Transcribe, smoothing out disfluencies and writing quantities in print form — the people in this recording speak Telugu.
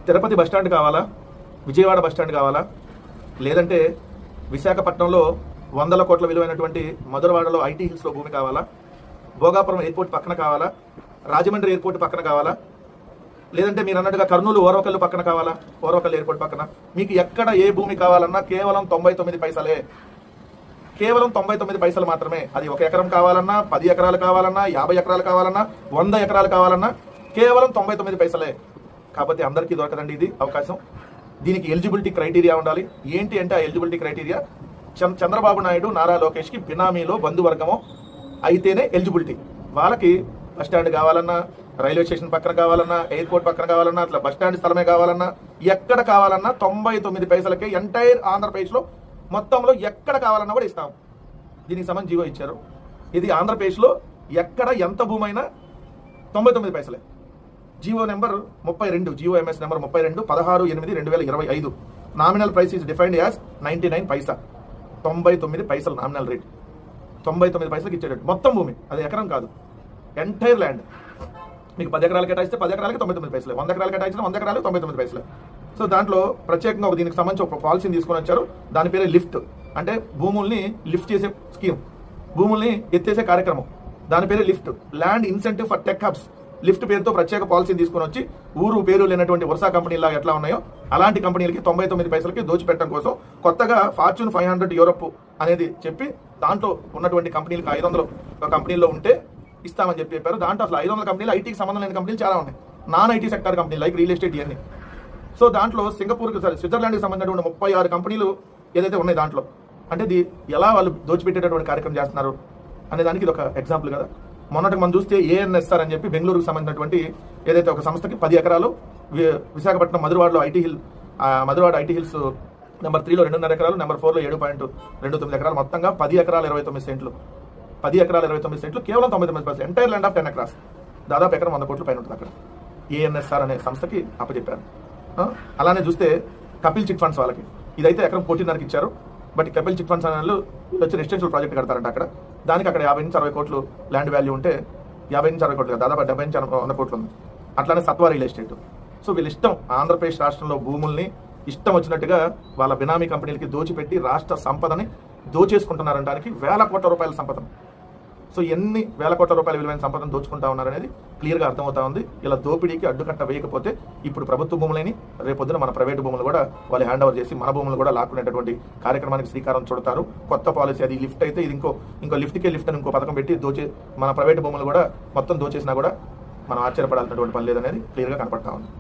తిరుపతి బస్టాండ్ కావాలా, విజయవాడ బస్టాండ్ కావాలా, లేదంటే విశాఖపట్నంలో 100 కోట్ల విలువైనటువంటి మధురవాడలో ఐటీ హిల్స్లో భూమి కావాలా, భోగాపురం ఎయిర్పోర్ట్ పక్కన కావాలా, రాజమండ్రి ఎయిర్పోర్ట్ పక్కన కావాలా, లేదంటే మీరు అన్నట్టుగా కర్నూలు ఓరవకల్లు పక్కన కావాలా, ఓరవకల్లు ఎయిర్పోర్ట్ పక్కన, మీకు ఎక్కడ ఏ భూమి కావాలన్నా కేవలం 99 పైసలే. కేవలం 99 పైసలు మాత్రమే. అది 1 ఎకరం కావాలన్నా, 10 ఎకరాలు కావాలన్నా, 50 ఎకరాలు కావాలన్నా, 100 ఎకరాలు కావాలన్నా కేవలం 99 పైసలే. కాబట్టి అందరికీ దొరకదండి ఇది అవకాశం. దీనికి ఎలిజిబిలిటీ క్రైటీరియా ఉండాలి. ఏంటి అంటే ఆ ఎలిజిబిలిటీ క్రైటీరియా చంద్రబాబు నాయుడు, నారా లోకేష్కి బినామీలో బంధువర్గము అయితేనే ఎలిజిబిలిటీ. వాళ్ళకి బస్టాండ్ కావాలన్నా, రైల్వే స్టేషన్ పక్కన కావాలన్నా, ఎయిర్పోర్ట్ పక్కన కావాలన్నా, అట్లా బస్టాండ్ స్థలమే కావాలన్నా, ఎక్కడ కావాలన్నా 99 పైసలకే ఎంటైర్ ఆంధ్రప్రదేశ్లో మొత్తంలో ఎక్కడ కావాలన్నా కూడా ఇస్తాం. దీనికి సంబంధించి జీవో ఇచ్చారు. ఇది ఆంధ్రప్రదేశ్లో ఎక్కడ ఎంత భూమి అయినా 99 పైసలే. GO number 32, GO MS number 32, 16/8/2025. Nominal price is defined as 99 పైసా. 99 పైసలు నామినల్ రేట్. 99 పైసలకి ఇచ్చేటట్టు మొత్తం భూమి, అది ఎకరం కాదు, ఎంటైర్ ల్యాండ్. మీకు 10 ఎకరాలు కేటాయిస్తే 10 ఎకరాలకి 99 పైసలే, 100 ఎకరాలు కేటాయించిన 100 ఎకరాలకు 99 పైసలే. సో దాంట్లో ప్రత్యేకంగా దీనికి సంబంధించి ఒక పాలసీని తీసుకొని వచ్చారు. దాని పేరే లిఫ్ట్, అంటే భూముల్ని లిఫ్ట్ చేసే స్కీమ్, భూముల్ని ఎత్తేసే కార్యక్రమం. దాని పేరే lift, land incentive for tech hubs. Lift పేరుతో ప్రత్యేక పాలసీని తీసుకొని వచ్చి ఊరు పేరు లేనటువంటి వరుస కంపెనీలా ఎట్లా ఉన్నాయో అలాంటి కంపెనీలకి 99 పైసలకి దోచిపెట్టడం కోసం కొత్తగా ఫార్చ్యూన్ 500 యూరప్ అనేది చెప్పి దాంట్లో ఉన్నటువంటి కంపెనీలకు 500 కంపెనీల్లో ఉంటే ఇస్తామని చెప్పారు. దాంట్లో అసలు 500 కంపెనీలు ఐటీకి సంబంధం లేని కంపెనీలు చాలా ఉన్నాయి, నాన్ ఐటీ సెక్టర్ కంపెనీలు లైక్ రియల్ ఎస్టేట్ ఇవన్నీ. సో దాంట్లో సింగపూర్కి స్విట్జర్లాండ్కి సంబంధించినటువంటి 36 కంపెనీలు ఏదైతే ఉన్నాయి దాంట్లో, అంటే ఇది ఎలా వాళ్ళు దోచిపెట్టేటటువంటి కార్యక్రమం చేస్తున్నారు అనే దానికి ఇది ఒక ఎగ్జాంపుల్ కదా. మొన్నటికి మనం చూస్తే ఏఎన్ఎస్ఆర్ అని చెప్పి బెంగళూరుకు సంబంధించినటువంటి ఏదైతే ఒక సంస్థకి 10 ఎకరాలు, విశాఖపట్నం మధురవాడలో మధురవాడ ఐటీ హిల్స్ నెంబర్ 3లో 2.5 ఎకరాలు, నెంబర్ 4లో 7.29 ఎకరాలు, మొత్తంగా 10 ఎకరాల 29 సెంట్లు. 10 ఎకరాల 29 సెంట్లు కేవలం 99 పైసలు. ఎంటైర్ ల్యాండ్ ఆఫ్ 10 ఎకరాస్, దాదాపు ఎకరం 100 కోట్ల పైన ఉంటుంది అక్కడ. ఏఎన్ఎస్ఆర్ అనే సంస్థకి అప్పచెప్పారు. అలానే చూస్తే కపిల్ చిట్ ఫండ్స్ వాళ్ళకి ఇదైతే ఎకరం 1.5 ఇచ్చారు. బట్ కపిల్ చిట్ ఫండ్స్ అనే వాళ్ళు వచ్చి రెసిడెన్షియల్ ప్రాజెక్ట్ కడతారంట అక్కడ. దానికి అక్కడ 50 నుంచి 60 కోట్లు ల్యాండ్ వాల్యూ ఉంటే 50 నుంచి 60 కోట్లు, దాదాపు 70 నుంచి 100 కోట్లు ఉంది. అట్లానే సత్వా రియల్ ఎస్టేట్. సో వీళ్ళు ఇష్టం ఆంధ్రప్రదేశ్ రాష్ట్రంలో భూముల్ని ఇష్టం వచ్చినట్టుగా వాళ్ళ బినామీ కంపెనీలకి దోచిపెట్టి రాష్ట్ర సంపదని దోచేసుకుంటున్నారనడానికి వేల కోట్ల రూపాయల సంపద. సో ఎన్ని వేల కోట్ల రూపాయల విలువైన సంపదను దోచుకుంటా ఉన్నారనేది క్లియర్గా అర్థమవుతా ఉంది. ఇలా దోపిడీకి అడ్డుకట్ట వేయకపోతే ఇప్పుడు ప్రభుత్వ భూములని రేపొద్దున మన ప్రైవేటు భూములు కూడా వాళ్ళు హ్యాండ్ ఓవర్ చేసి మన భూములు కూడా లాక్కునేటటువంటి కార్యక్రమానికి శ్రీకారం చుడతారు. కొత్త పాలసీ అది. లిఫ్ట్ అయితే ఇది ఇంకో లిఫ్ట్కే లిఫ్ట్ అని ఇంకో పథకం పెట్టి మన ప్రైవేటు భూములు కూడా మొత్తం దోచేసినా కూడా మనం ఆశ్చర్యపడాల్సినటువంటి పని లేదనేది క్లియర్గా కనపడతా ఉంది.